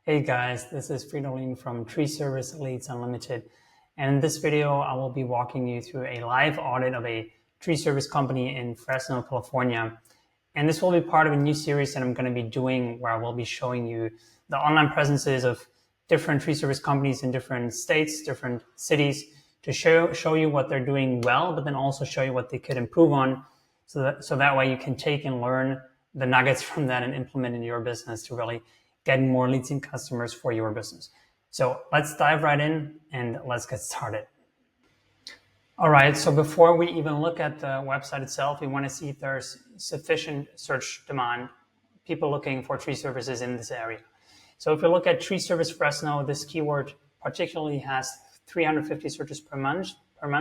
Hey guys, this is Fresno from Tree Service Leads Unlimited. And in this video, I will be walking you through a live audit of a tree service company in Fresno, California. And this will be part of a new series that I'm going to be doing where I will be showing you the online presences of different tree service companies in different states, different cities to show you what they're doing well, but then also show you what they could improve on so that way you can take and learn the nuggets from that and implement in your business to really get more leads and customers for your business. So let's dive right in and let's get started. All right, so before we even look at the website itself, we want to see if there's sufficient search demand, people looking for tree services in this area. So if you look at Tree Service Fresno, this keyword particularly has 350 searches per month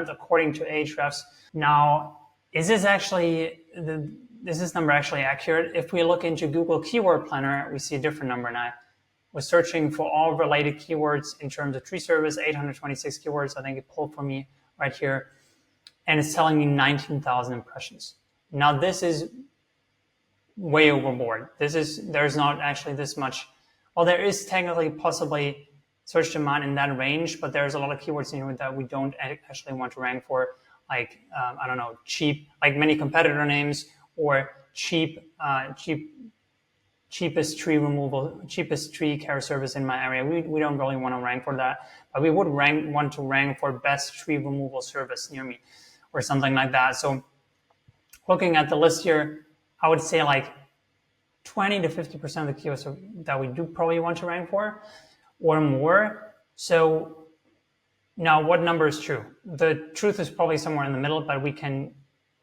according to Ahrefs. Now, is this number actually accurate? If we look into Google Keyword Planner, we see a different number. And I was searching for all related keywords in terms of tree service, 826 keywords. I think it pulled for me right here. And it's telling me 19,000 impressions. Now this is way overboard. There's not actually this much. Well, there is technically possibly search demand in that range, but there's a lot of keywords in here that we don't actually want to rank for, like, I don't know, cheap, like many competitor names, or cheapest tree care service in my area. We don't really want to rank for that, but we would want to rank for best tree removal service near me or something like that. So looking at the list here, I would say like 20 to 50% of the keywords that we do probably want to rank for or more. So now what number is true? The truth is probably somewhere in the middle, but we can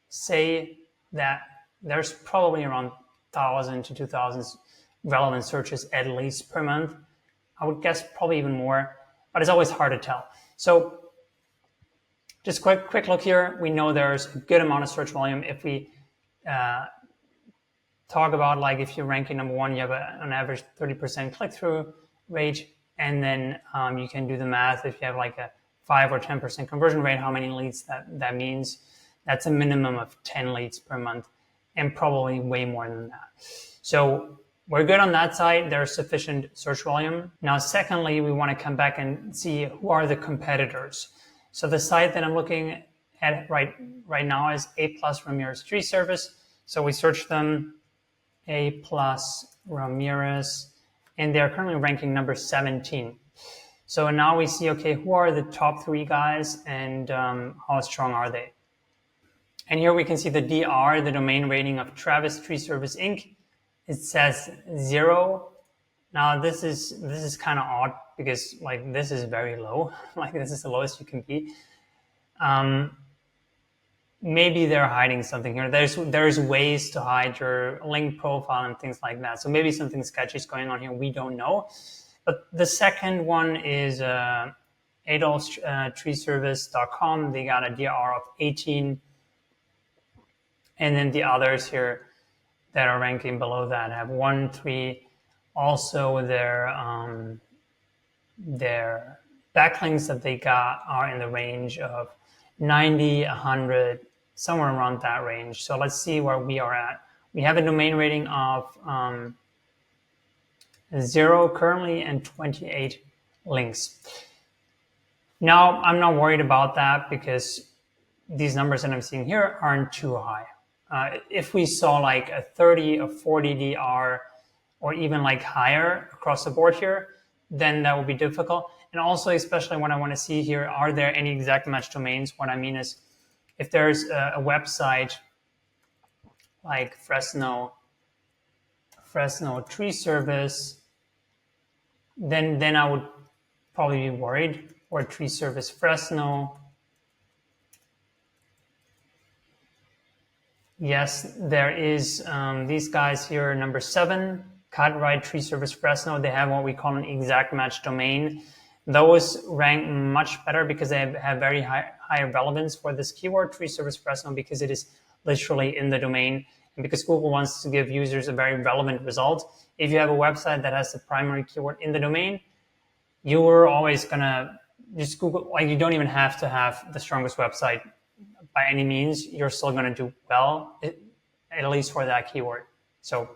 say that there's probably around 1,000 to 2,000 relevant searches at least per month. I would guess probably even more, but it's always hard to tell. So just quick look here. We know there's a good amount of search volume. If we talk about, like, if you're ranking number one, you have an average 30% click-through rate, and then you can do the math. If you have like a 5 or 10% conversion rate, how many leads that means? That's a minimum of 10 leads per month, and probably way more than that. So we're good on that side. There's sufficient search volume. Now, secondly, we want to come back and see who are the competitors. So the site that I'm looking at right now is A+ Ramirez Tree Service. So we search them, A+ Ramirez, and they're currently ranking number 17. So now we see, okay, who are the top three guys and how strong are they? And here we can see the DR, the domain rating of Travis Tree Service Inc. It says 0. Now this is kind of odd because, like, this is very low. Like, this is the lowest you can be. Maybe they're hiding something here. There's ways to hide your link profile and things like that. So maybe something sketchy is going on here. We don't know. But the second one is adolftreeservice.com. They got a DR of 18. And then the others here that are ranking below that have 1, 3. Also, their backlinks that they got are in the range of 90, 100, somewhere around that range. So let's see where we are at. We have a domain rating of 0 currently and 28 links. Now, I'm not worried about that because these numbers that I'm seeing here aren't too high. If we saw like a 30 or 40 DR or even like higher across the board here, then that would be difficult. And also, especially when I want to see here, are there any exact match domains? What I mean is, if there's a website like Fresno Tree Service, then I would probably be worried. Or Tree Service Fresno. Yes, there is these guys here, number 7, Cartwright Tree Service Fresno. They have what we call an exact match domain. Those rank much better because they have very high relevance for this keyword, Tree Service Fresno, because it is literally in the domain and because Google wants to give users a very relevant result. If you have a website that has the primary keyword in the domain, you are always going to just Google, like, you don't even have to have the strongest website by any means. You're still going to do well, at least for that keyword. So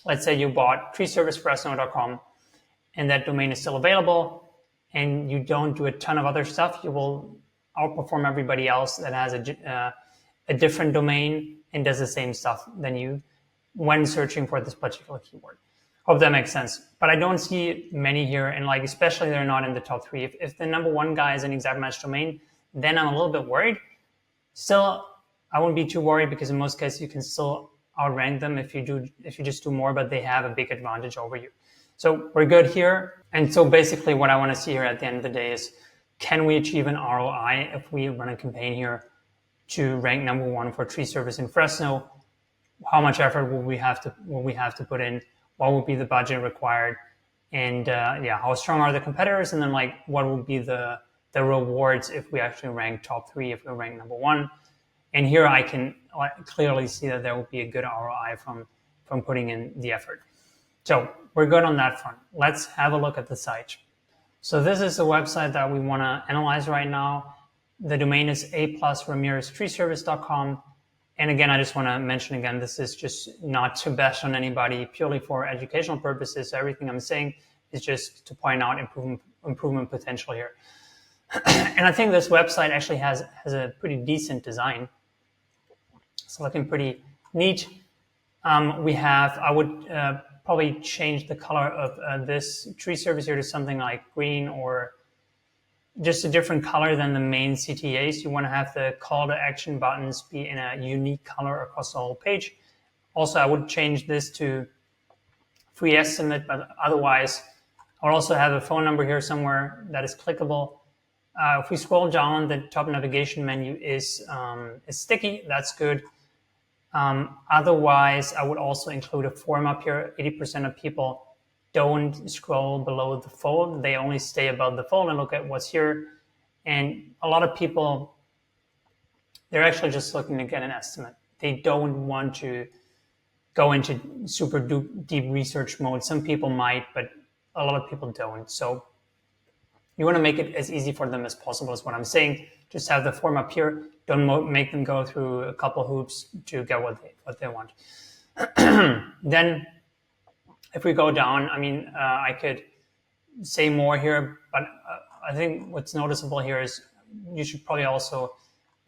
let's say you bought treeservicefresno.com and that domain is still available, and you don't do a ton of other stuff, you will outperform everybody else that has a different domain and does the same stuff than you when searching for this particular keyword. Hope that makes sense. But I don't see many here, and like especially they're not in the top 3. If the number 1 guy is an exact match domain, then I'm a little bit worried. Still, I wouldn't be too worried because in most cases you can still outrank them if you just do more, but they have a big advantage over you. So we're good here. And so basically what I want to see here at the end of the day is, can we achieve an ROI if we run a campaign here to rank number 1 for tree service in Fresno? How much effort will we have to put in? What would be the budget required? And how strong are the competitors? And then like, what would be the rewards if we actually rank top 3, if we rank number 1? And here I can clearly see that there will be a good ROI from putting in the effort. So we're good on that front. Let's have a look at the site. So this is the website that we want to analyze right now. The domain is a+ramireztreeservice.com. And again, I just want to mention again, this is just not to bash on anybody, purely for educational purposes. Everything I'm saying is just to point out improvement potential here. And I think this website actually has a pretty decent design. It's looking pretty neat. I would probably change the color of this tree service here to something like green, or just a different color than the main CTAs. You want to have the call to action buttons be in a unique color across the whole page. Also, I would change this to free estimate, but otherwise, I would also have a phone number here somewhere that is clickable. If we scroll down, the top navigation menu is sticky. That's good. Otherwise, I would also include a form up here. 80% of people don't scroll below the fold. They only stay above the fold and look at what's here. And a lot of people, they're actually just looking to get an estimate. They don't want to go into super deep research mode. Some people might, but a lot of people don't. So you want to make it as easy for them as possible is what I'm saying. Just have the form up here. Don't make them go through a couple hoops to get what they want. Then if we go down, I could say more here, but I think what's noticeable here is you should probably also,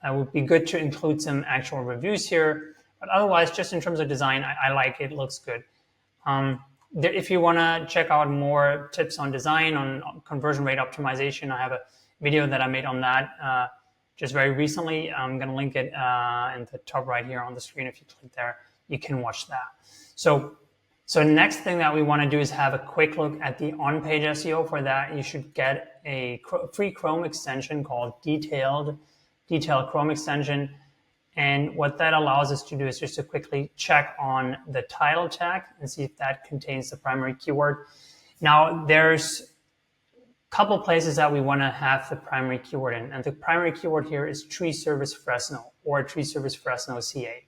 it would be good to include some actual reviews here. But otherwise, just in terms of design, I like it. It looks good. If you want to check out more tips on design, on conversion rate optimization, I have a video that I made on that just very recently. I'm going to link it in the top right here on the screen. If you click there, you can watch that. So next thing that we want to do is have a quick look at the on-page SEO. For that, you should get a free Chrome extension called Detailed Chrome extension. And what that allows us to do is just to quickly check on the title tag and see if that contains the primary keyword. Now, there's a couple places that we want to have the primary keyword in. And the primary keyword here is Tree Service Fresno or Tree Service Fresno CA.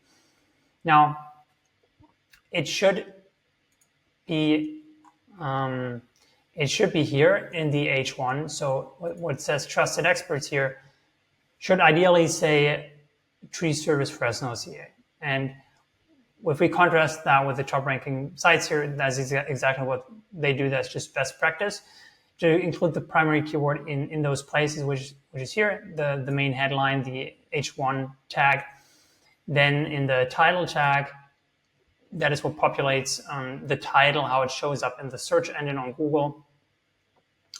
Now, it should be here in the H1. So what says trusted experts here should ideally say Tree Service Fresno CA. And if we contrast that with the top ranking sites here, that's exactly what they do. That's just best practice to include the primary keyword in those places, which is here, the main headline, the H1 tag. Then in the title tag, that is what populates the title, how it shows up in the search engine on Google.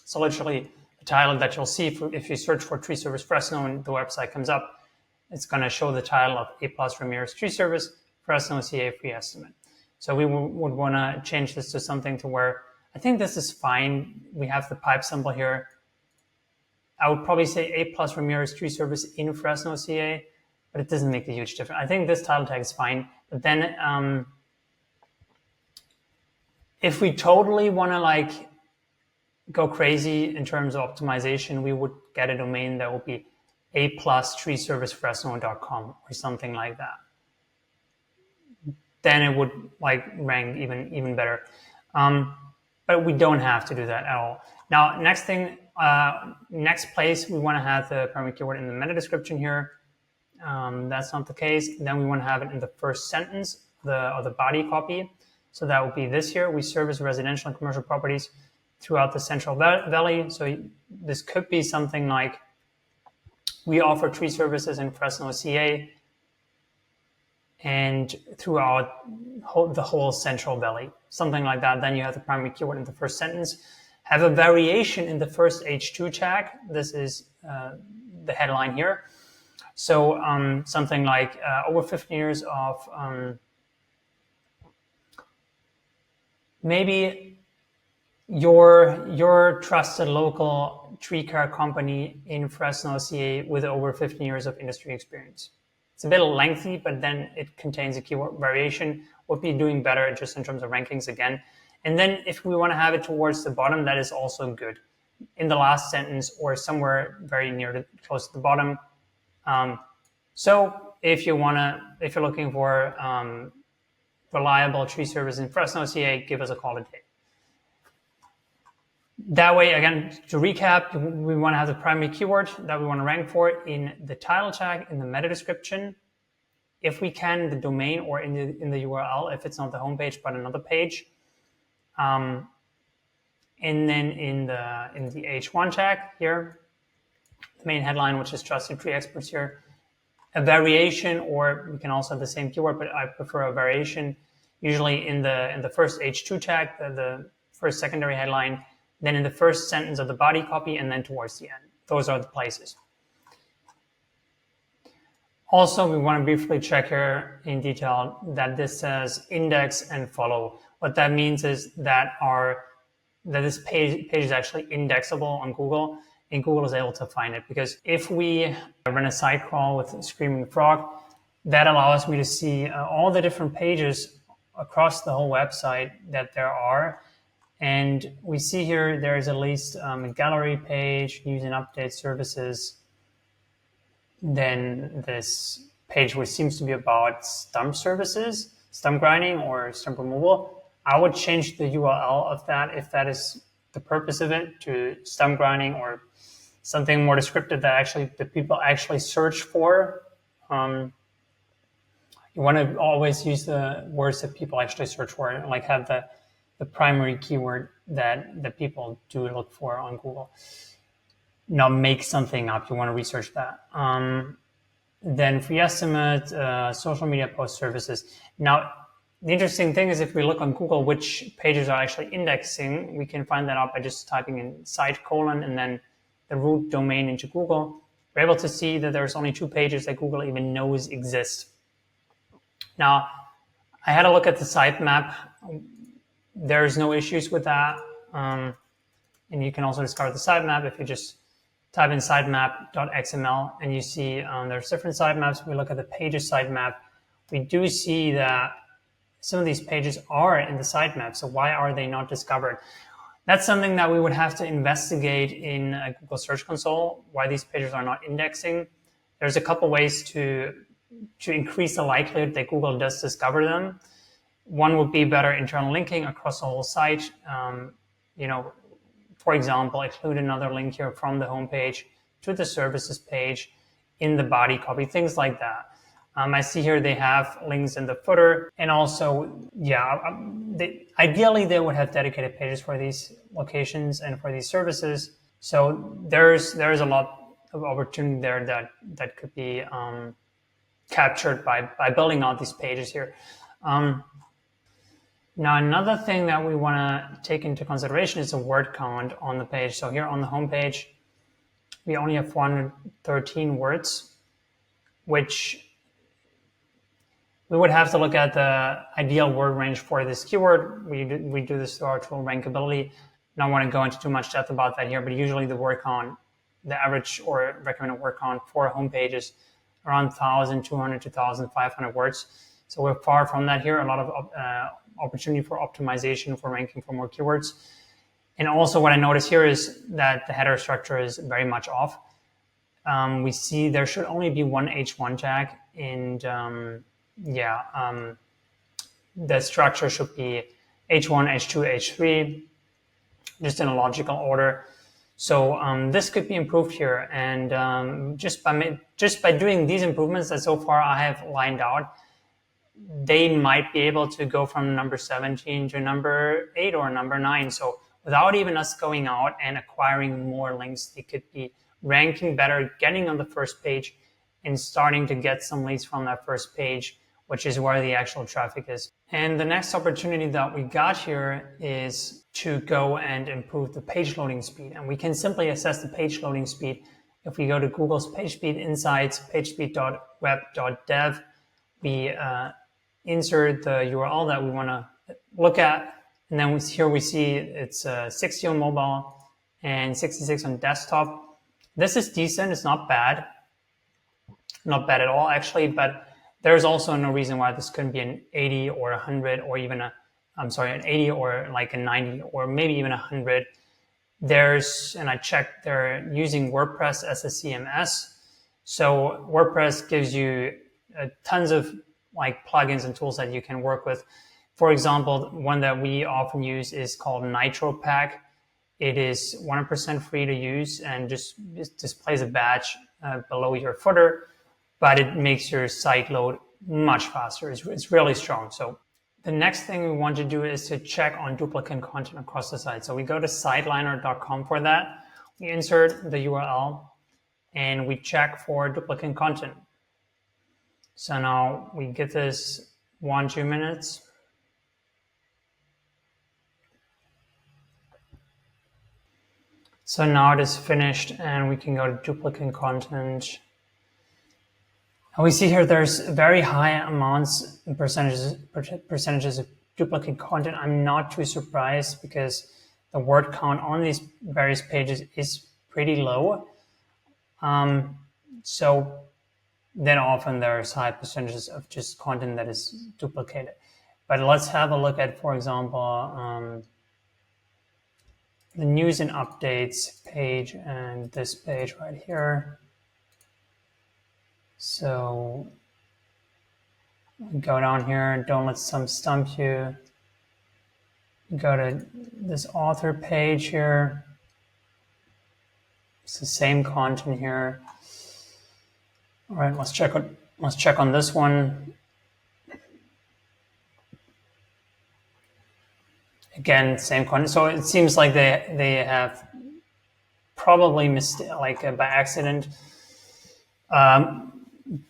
So literally the title that you'll see if you search for Tree Service Fresno and the website comes up, it's going to show the title of A+ Ramirez Tree Service Fresno CA free estimate. So we would want to change this to something to where I think this is fine. We have the pipe symbol here. I would probably say A+ Ramirez Tree Service in Fresno CA, but it doesn't make a huge difference. I think this title tag is fine. But then if we totally want to go crazy in terms of optimization, we would get a domain that will be a+treeservicefresno.com or something like that. Then it would rank even better. But we don't have to do that at all. Now, next place, we want to have the primary keyword in the meta description here. That's not the case. Then we want to have it in the first sentence of the body copy. So that would be this here. We service residential and commercial properties throughout the Central Valley. So this could be something like, we offer tree services in Fresno, CA, and throughout the whole Central Valley, something like that. Then you have the primary keyword in the first sentence. Have a variation in the first H2 tag. This is the headline here. So something like over 15 years of maybe your trusted local tree care company in Fresno, CA, with over 15 years of industry experience. It's a bit lengthy, but then it contains a keyword variation. Would be doing better just in terms of rankings again. And then if we want to have it towards the bottom, that is also good. In the last sentence or somewhere very close to the bottom. So if you're looking for reliable tree service in Fresno, CA, give us a call today. That way, again, to recap, we want to have the primary keyword that we want to rank for in the title tag, in the meta description. If we can, the domain or in the URL, if it's not the homepage but another page. And then in the H1 tag here, the main headline, which is Trusted Tree Experts here, a variation, or we can also have the same keyword, but I prefer a variation, usually in the first H2 tag, the first secondary headline, then in the first sentence of the body copy, and then towards the end. Those are the places. Also, we want to briefly check here in detail that this says index and follow. What that means is that this page is actually indexable on Google, and Google is able to find it. Because if we run a site crawl with Screaming Frog, that allows me to see all the different pages across the whole website that there are. And we see here there is at least a gallery page, news and update services. Then this page which seems to be about stump services, stump grinding or stump removal. I would change the URL of that if that is the purpose of it, to stump grinding or something more descriptive that the people actually search for. You want to always use the words that people actually search for, like have the primary keyword that the people do look for on Google. Not make something up. You want to research that. Then free estimate, social media post services. Now, the interesting thing is if we look on Google which pages are actually indexing, we can find that out by just typing in site : and then the root domain into Google. We're able to see that there's only 2 pages that Google even knows exist. Now, I had a look at the sitemap. There's no issues with that. And you can also discover the sitemap if you just type in sitemap.xml, and you see there's different sitemaps. If we look at the pages sitemap, we do see that some of these pages are in the sitemap. So why are they not discovered? That's something that we would have to investigate in Google Search Console, why these pages are not indexing. There's a couple ways to increase the likelihood that Google does discover them. One would be better internal linking across the whole site. For example, include another link here from the homepage to the services page in the body copy, things like that. I see here they have links in the footer, and also, ideally they would have dedicated pages for these locations and for these services. So there's a lot of opportunity there that could be captured by building out these pages here. Now, another thing that we want to take into consideration is the word count on the page. So here on the home page, we only have 413 words, which we would have to look at the ideal word range for this keyword. We do this through our tool Rankability. I don't want to go into too much depth about that here, but usually the word count, the average or recommended word count for a home page is around 1,200 to 1,500 words. So we're far from that here. A lot of opportunity for optimization, for ranking for more keywords. And also what I notice here is that the header structure is very much off. We see there should only be one H1 tag, and the structure should be H1, H2, H3, just in a logical order. So this could be improved here, and just by doing these improvements that so far I have lined out, they might be able to go from number 17 to number 8 or number 9. So without even us going out and acquiring more links. They could be ranking better, getting on the first page, and starting to get some leads from that first page, which is where the actual traffic is. And the next opportunity that we got here is to go and improve the page loading speed. And we can simply assess the page loading speed. If we go to Google's PageSpeed Insights, pagespeed.web.dev, we insert the URL that we want to look at. And then here we see it's 60 on mobile and 66 on desktop. This is decent. It's not bad. Not bad at all, actually, but there's also no reason why this couldn't be an 80 or 100 or even an 80 or like a 90 or maybe even 100. And I checked, they're using WordPress as a CMS. So WordPress gives you tons of like plugins and tools that you can work with. For example, one that we often use is called Nitro Pack. It is 100% free to use and just displays a badge below your footer, but it makes your site load much faster. It's really strong. So the next thing we want to do is to check on duplicate content across the site. So we go to siteliner.com for that. We insert the URL and we check for duplicate content. So now we give this 1-2 minutes. So now it is finished and we can go to duplicate content. And we see here there's very high amounts and percentages of duplicate content. I'm not too surprised because the word count on these various pages is pretty low. So then often there's high percentages of just content that is duplicated. But let's have a look at, for example, the news and updates page and this page right here. So go down here, don't let some stump you. Go to this author page here. It's the same content here. All right, let's check on this one. Again, same content. So it seems like they have probably by accident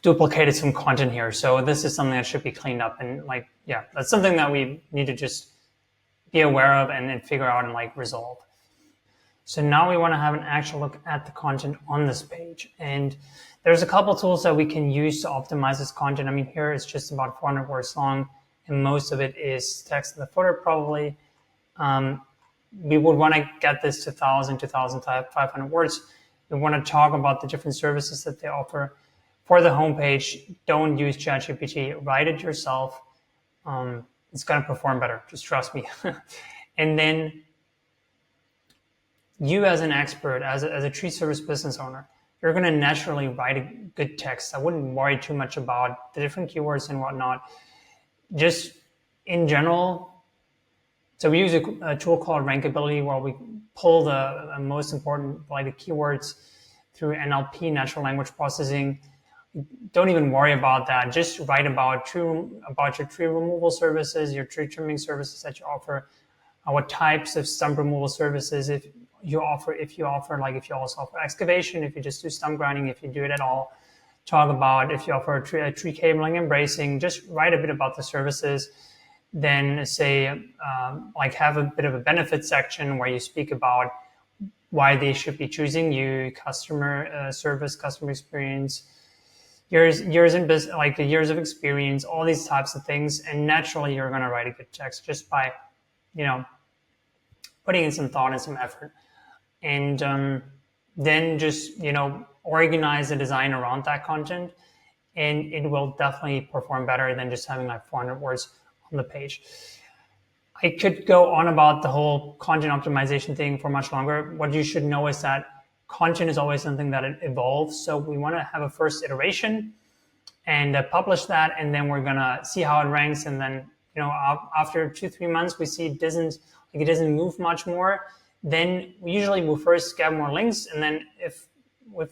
duplicated some content here. So this is something that should be cleaned up, and that's something that we need to just be aware of and figure out and resolve. So now we want to have an actual look at the content on this page. And there's a couple tools that we can use to optimize this content. I mean, here it's just about 400 words long, and most of it is text in the footer probably. We would want to get this to 1,000 to 1,500 words. We want to talk about the different services that they offer. For the homepage, don't use ChatGPT. Write it yourself. It's going to perform better. Just trust me. And then you as an expert, as a tree service business owner, you're going to naturally write a good text. I wouldn't worry too much about the different keywords and whatnot. Just in general, so we use a tool called Rankability where we pull the most important the keywords through NLP, natural language processing. Don't even worry about that. Just write about your tree removal services, your tree trimming services that you offer, what types of stump removal services if you also offer excavation, if you just do stump grinding, if you do it at all. Talk about if you offer a tree cabling and bracing. Just write a bit about the services. Then say have a bit of a benefit section where you speak about why they should be choosing you, customer service, customer experience, years in business, the years of experience, all these types of things. And naturally, you're going to write a good text just by, putting in some thought and some effort. And then just, organize the design around that content, and it will definitely perform better than just having 400 words on the page. I could go on about the whole content optimization thing for much longer. What you should know is that content is always something that it evolves. So we want to have a first iteration and publish that, and then we're going to see how it ranks. And then, after 2-3 months, we see it doesn't move much more. Then we usually will first get more links. And then if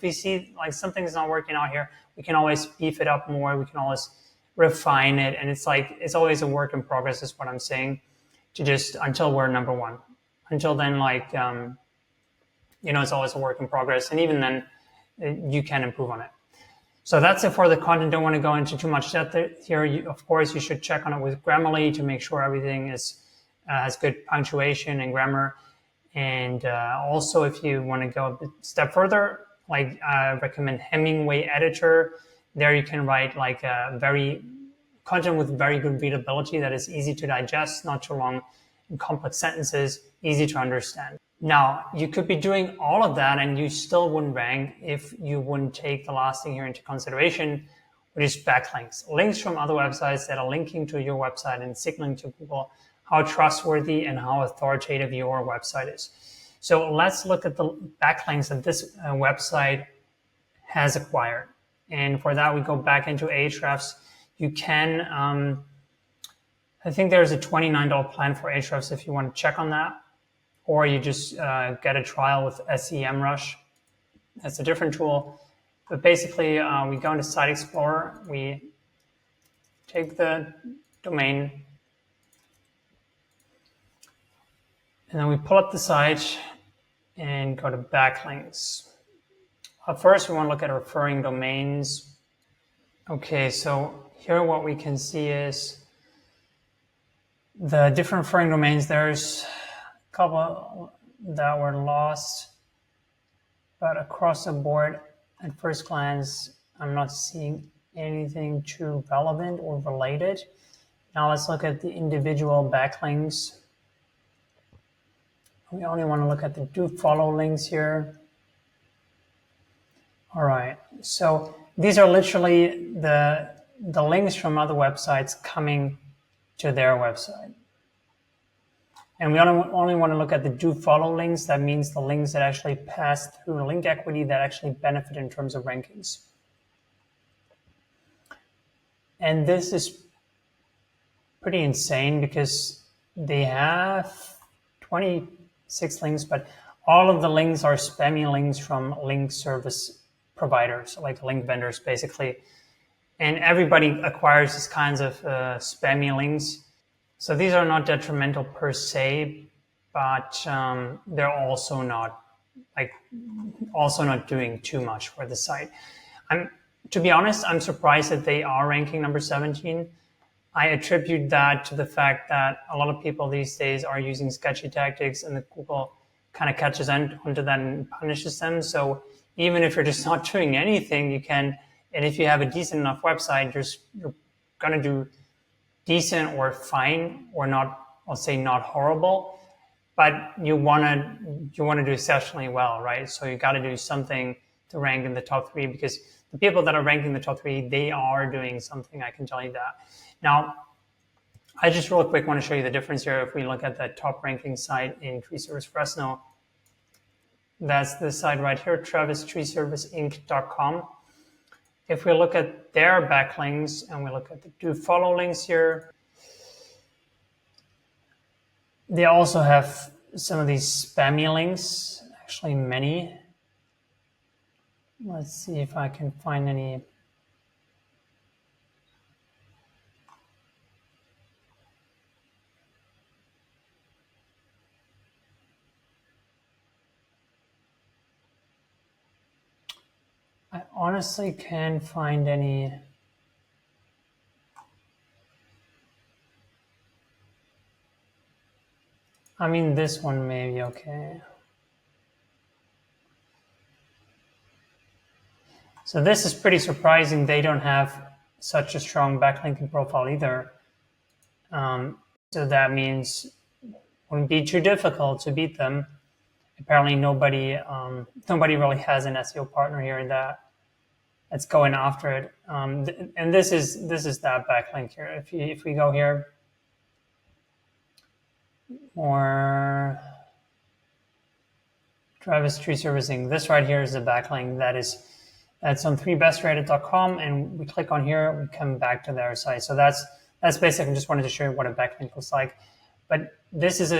we see something's not working out here, we can always beef it up more. We can always refine it. And it's always a work in progress is what I'm saying, until we're number one. until then, it's always a work in progress. And even then, you can improve on it. So that's it for the content. Don't want to go into too much depth here. Of course, you should check on it with Grammarly to make sure everything has good punctuation and grammar. And also, if you want to go a step further, I recommend Hemingway Editor. There you can write content with very good readability that is easy to digest, not too long, and complex sentences, easy to understand. Now, you could be doing all of that and you still wouldn't rank if you wouldn't take the last thing here into consideration, which is backlinks. Links from other websites that are linking to your website and signaling to Google how trustworthy and how authoritative your website is. So let's look at the backlinks that this website has acquired. And for that, we go back into Ahrefs. You can, I think there's a $29 plan for Ahrefs if you want to check on that. Or you just get a trial with SEMrush. That's a different tool. But basically, we go into Site Explorer. We take the domain. And then we pull up the site and go to backlinks. First, we want to look at referring domains. Okay, so here what we can see is the different referring domains. There's a couple that were lost, but across the board, at first glance, I'm not seeing anything too relevant or related. Now let's look at the individual backlinks. We only want to look at the do follow links here. All right, so these are literally the links from other websites coming to their website. And we only want to look at the do follow links. That means the links that actually pass through link equity that actually benefit in terms of rankings. And this is pretty insane because they have 26 links, but all of the links are spammy links from link service providers, like link vendors, basically. And everybody acquires these kinds of spammy links. So these are not detrimental per se, but they're also not doing too much for the site. To be honest, I'm surprised that they are ranking number 17. I attribute that to the fact that a lot of people these days are using sketchy tactics, and the Google kind of catches onto that and punishes them. So even if you're just not doing anything, you can, and if you have a decent enough website, you're going to do decent or fine, or not, I'll say not horrible, but you want to do exceptionally well, right? So you got to do something to rank in the top 3, because the people that are ranking the top 3, they are doing something, I can tell you that. Now, I just real quick want to show you the difference here. If we look at the top ranking site in Tree Service Fresno, that's the site right here, TravisTreeServiceInc.com. If we look at their backlinks and we look at the do follow links here, they also have some of these spammy links, actually many. Let's see if I can find any. I honestly can't find any. I mean, this one may be okay. So this is pretty surprising. They don't have such a strong backlinking profile either. So that means it wouldn't be too difficult to beat them. Apparently nobody really has an SEO partner here that's going after it. And this is that backlink here. If we go here, or Travis Tree Servicing, this right here is the backlink that's on 3bestrated.com, and we click on here, we come back to their site. So that's basically, just wanted to show you what a backlink looks like. But this is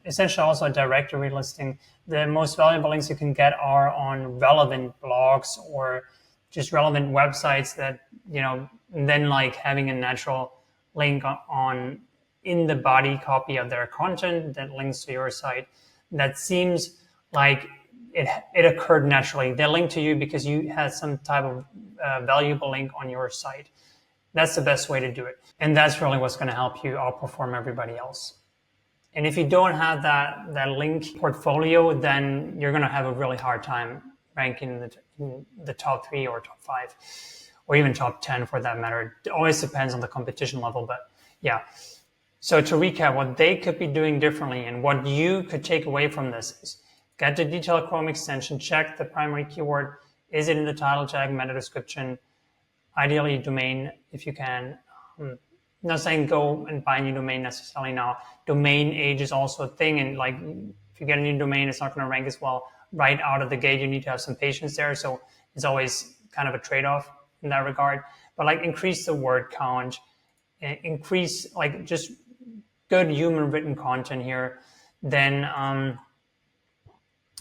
essentially also a directory listing. The most valuable links you can get are on relevant blogs or just relevant websites that, then like having a natural link in the body copy of their content that links to your site. That seems like it occurred naturally. They link to you because you had some type of valuable link on your site. That's the best way to do it. And that's really what's going to help you outperform everybody else. And if you don't have that link portfolio, then you're going to have a really hard time ranking in the top 3 or top 5, or even top 10 for that matter. It always depends on the competition level, but yeah. So to recap, what they could be doing differently and what you could take away from this is get the detailed Chrome extension, check the primary keyword. Is it in the title tag, meta description? Ideally, domain, if you can. I'm not saying go and buy a new domain necessarily now. Domain age is also a thing, and like if you get a new domain, it's not going to rank as well right out of the gate. You need to have some patience there, so it's always kind of a trade-off in that regard. But like increase the word count, increase like just good human written content here. Then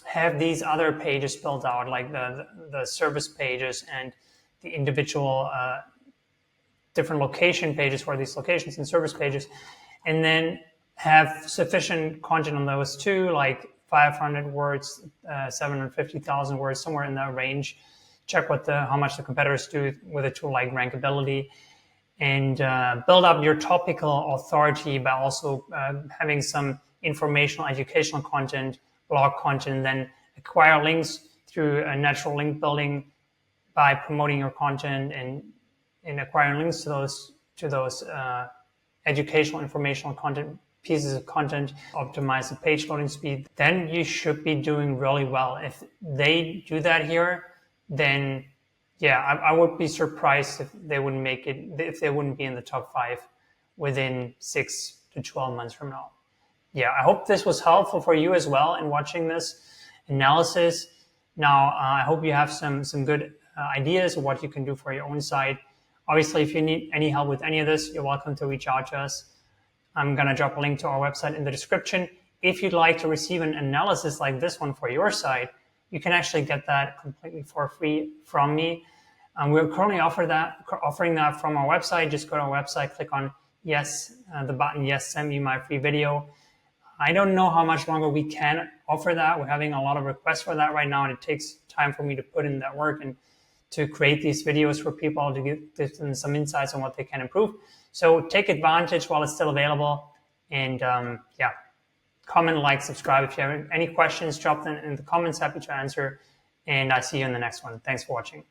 have these other pages built out, like the service pages and the individual different location pages for these locations and service pages, and then have sufficient content on those too, like 500 words, 750,000 words, somewhere in that range. Check how much the competitors do with a tool like Rankability, and build up your topical authority by also having some informational, educational content, blog content, and then acquire links through a natural link building by promoting your content and acquiring links to those educational, informational content, pieces of content, optimize the page loading speed. Then you should be doing really well. If they do that here, then yeah, I would be surprised if they wouldn't make it, if they wouldn't be in the top 5 within 6 to 12 months from now. Yeah, I hope this was helpful for you as well in watching this analysis. Now, I hope you have some good ideas of what you can do for your own site. Obviously, if you need any help with any of this, you're welcome to reach out to us. I'm going to drop a link to our website in the description. If you'd like to receive an analysis like this one for your site, you can actually get that completely for free from me. We're currently offering that from our website. Just go to our website, click on yes, the button yes, send me my free video. I don't know how much longer we can offer that. We're having a lot of requests for that right now, and it takes time for me to put in that work and to create these videos for people to give them some insights on what they can improve. So take advantage while it's still available. And yeah, comment, like, subscribe. If you have any questions, drop them in the comments. Happy to answer. And I see you in the next one. Thanks for watching.